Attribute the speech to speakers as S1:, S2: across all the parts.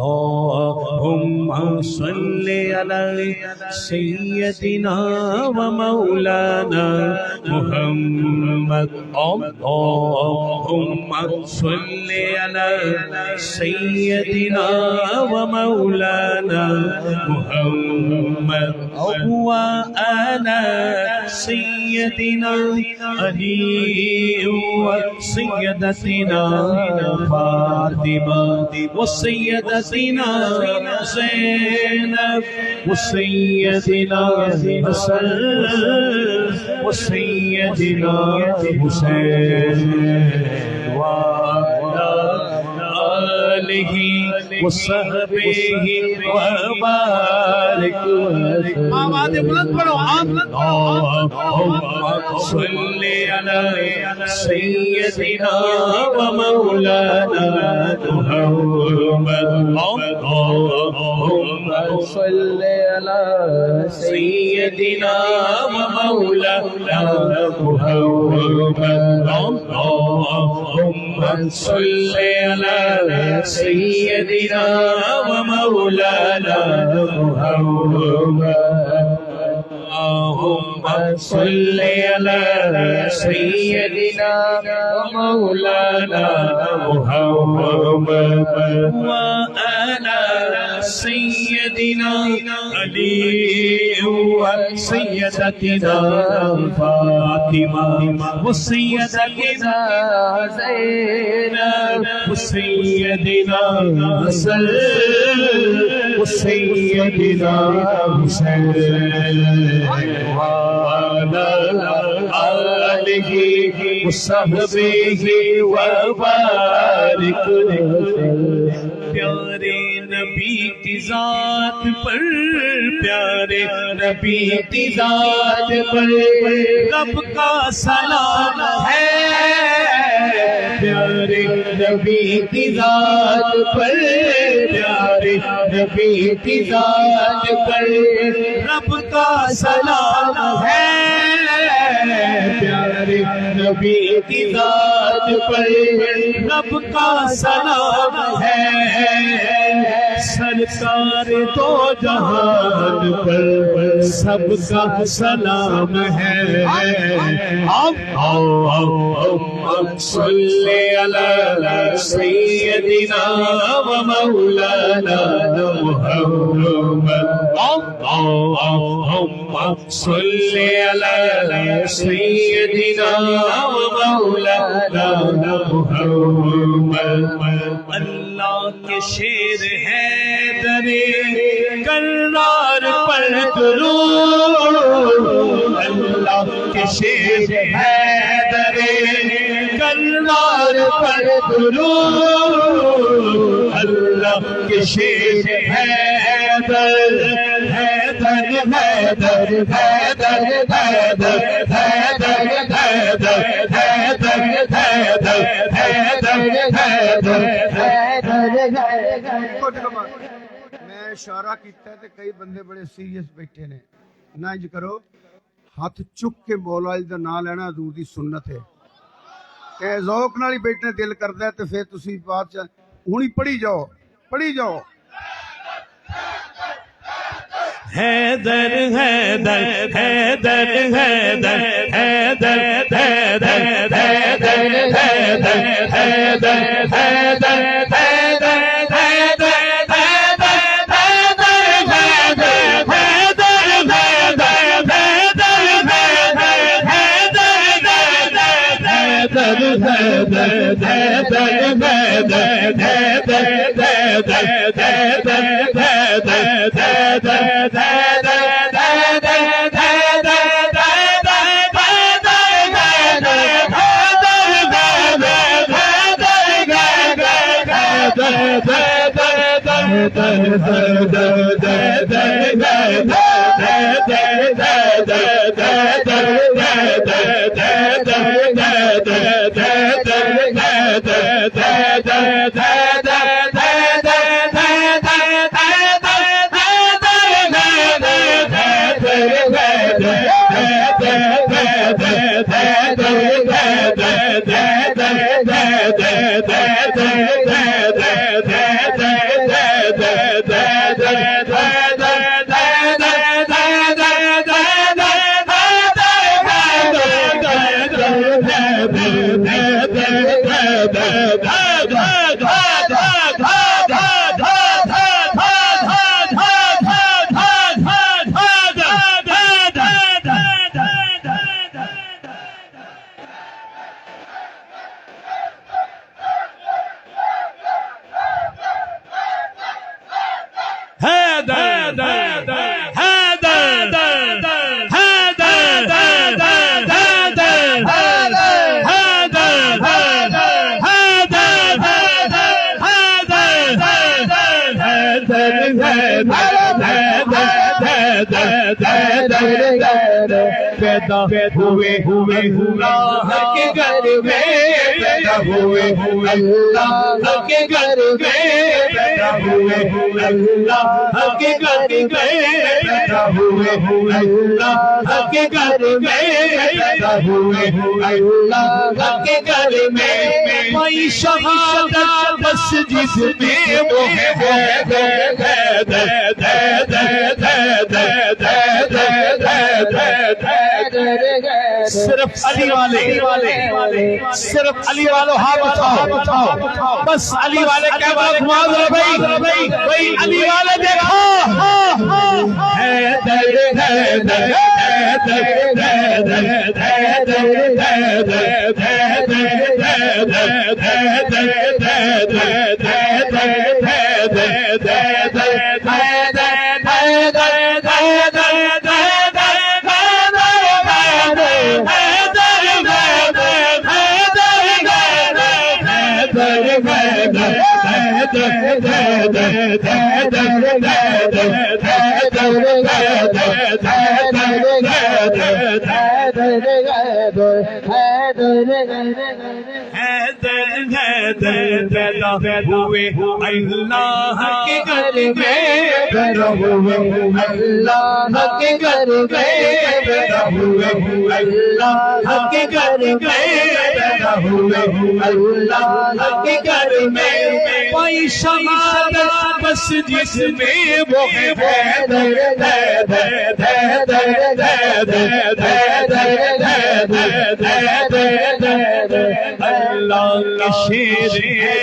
S1: اللهم صل على سيدنا ومولانا محمد اللهم صل على سيدنا ومولانا محمد وعلى سيدنا علي وسيدتنا فاطمة وسيدتنا زينب وسيدنا حسن وسيدنا حسين وعلى آله وصحبه وبارك وسلم. آواز بلند پڑھو. اللهم صل على سيدنا ومولانا محمد اللهم صل على سيدنا ومولانا محمد اللهم صل على سيدنا ومولانا محمد اللهم صل على سيدنا ومولانا محمد وعلى سيدنا علي وسيدتنا فاطمة وسيدتنا زينب وسيدنا حسن وسيدنا حسين وعلى آله وصحبه وبارك وسلم. پیارے نبی کی ذات پر پیارے نبی کی ذات پر رب کا سلام ہے. پیارے نبی کی ذات پر پیارے نبی کی ذات پر رب کا سلام ہے. پیارے نبی کی ذات پر رب کا سلام ہے. سرکار دو جہان پر سب کا سلام ہے. اللهم صل على سيدنا ومولانا محمد اللهم صل على سيدنا ومولانا محمد. اللہ کے شیر حیدر کرار پر درود. اللہ کے شیر حیدر کرار پر درود. اللہ کے شیر حیدر حیدر حیدر حیدر حیدر حیدر
S2: میں اشارہ کیتا ہے تے کئی بندے بڑے سیریس بیٹھے نے. نہ انج کرو, ہاتھ چک کے مولا دا نام لینا حضور دی سنت ہے. کہ ذوق نال ہی بیٹھنے دل کردا ہے تے پھر تسی بات ہونی پڑھی جاؤ
S1: حیدر حیدر حیدر حیدر حیدر حیدر حیدر حیدر حیدر حیدر پیدا ہوئے اللہ کے گھر میں پیدا ہوئے اللہ کے گھر میں پیدا ہوئے اللہ کے گھر میں پیدا ہوئے اللہ کے گھر میں پیدا ہوئے اللہ کے گھر میں کوئی شہادت مسجد میں وہ ہے صرف علی والے صرف علی والوں ہاتھ اٹھاؤ بس علی والے کیا بات گھما دو بھائی علی والے دیکھو پیدا ہوئے اللہ کے گھر میں پیدا ہوئے اللہ کے گھر میں پیدا ہوئے اللہ کے گھر میں پیدا ہوئے اللہ کے گھر میں کوئی شہادت بس جس میں وہ ہے اللہ کے شیر ہے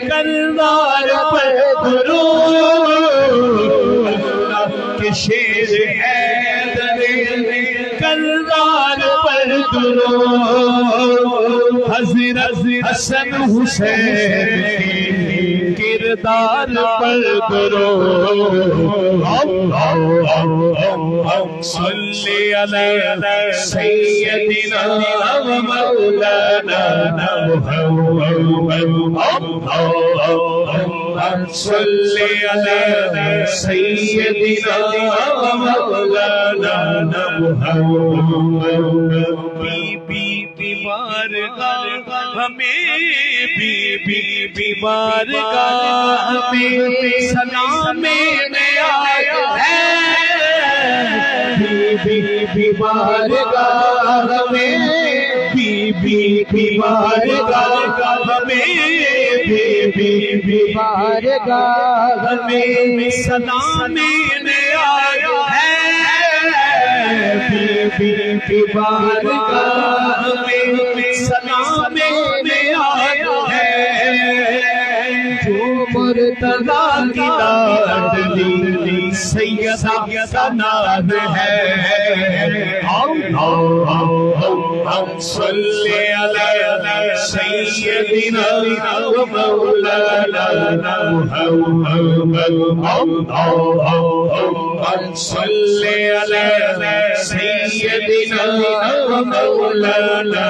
S1: کردار پر درود اللہ کے شیر ہے کردار پر درود حضرت حسن حسین کردار پر درود صلی علی سیدنا و مولانا محمد صلی علی سیدنا و مولانا محمد بی بارگاہ ہمیں بی بارگاہ ہمیں سلام میں آیا ہے بی بارگاہ ہمیں بی بارگاہ ہمیں بی بارگاہ ہمیں سلام میں آیا ہے بی بارگاہ ہمیں سلام میں آیا ہے جو مرتضیٰ کی لاڈلی سیدہ کا نام ہے صلی علی سیدنا و مولانا محمد صلی علی سیدنا و مولانا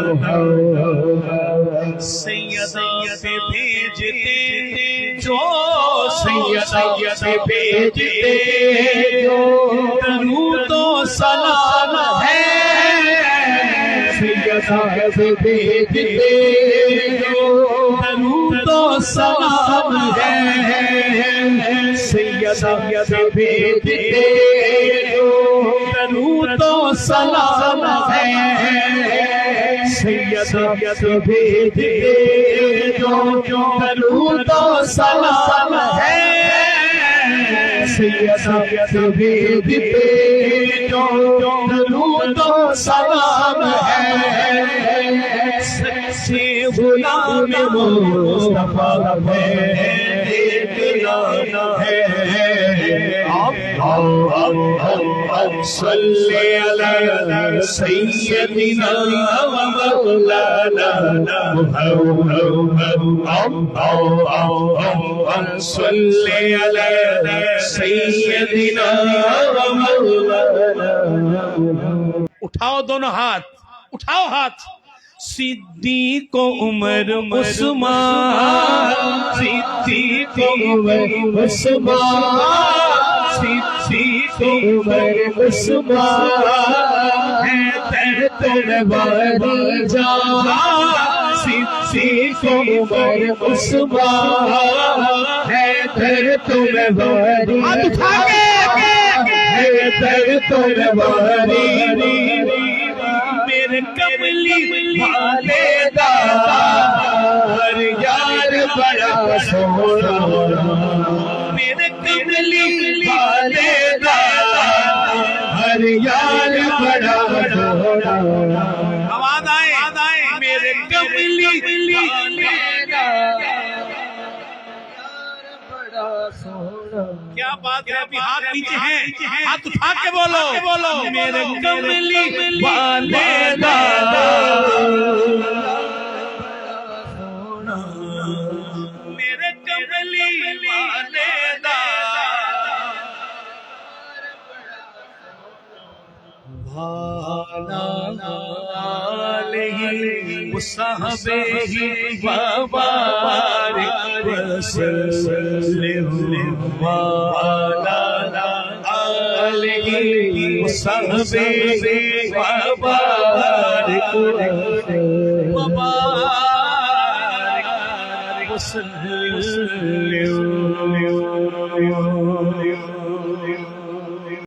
S1: محمد سیدہ پہ بھیجتے جو سیدہ پہ بھیجتے جو درود و سلام ہے سیدہ پہ بھیجتے جو درود و سلام ہے سیدہ پہ بھیجتے جو درود و سلام ہے سیدہ پہ بھیجتے جو درود و سلام ہے سیدہ پہ بھیجتے جو درود و سلام ہے سچے غلام مصطفیٰ ہے ایک نام ہے صل على سيدنا ومولانا محمد صل على سيدنا ومولانا. اٹھاؤ دونوں ہاتھ، اٹھاؤ ہاتھ. صدیق عمر عثمان، صدیق عمر عثمان، صدیق عمر عثمان، حیدر تلواری جان، صدیق عمر عثمان، حیدر تلواری حیدر تلواری. میرے کملی والے دا ہر یار بڑا سونا، میرے کملی والے دا ہر یار بڑا سونا. آواز آئے میرے کملی والے دا کیا بات ہے. ابھی ہاتھ نیچے ہیں، ہاتھ اٹھا کے بولو میرے کملی والے دا میرے کملی والے دا بھانا علیہ وصحبہ وبارک وسلم وعلی آلہ وصحبہ وبارک وسلم.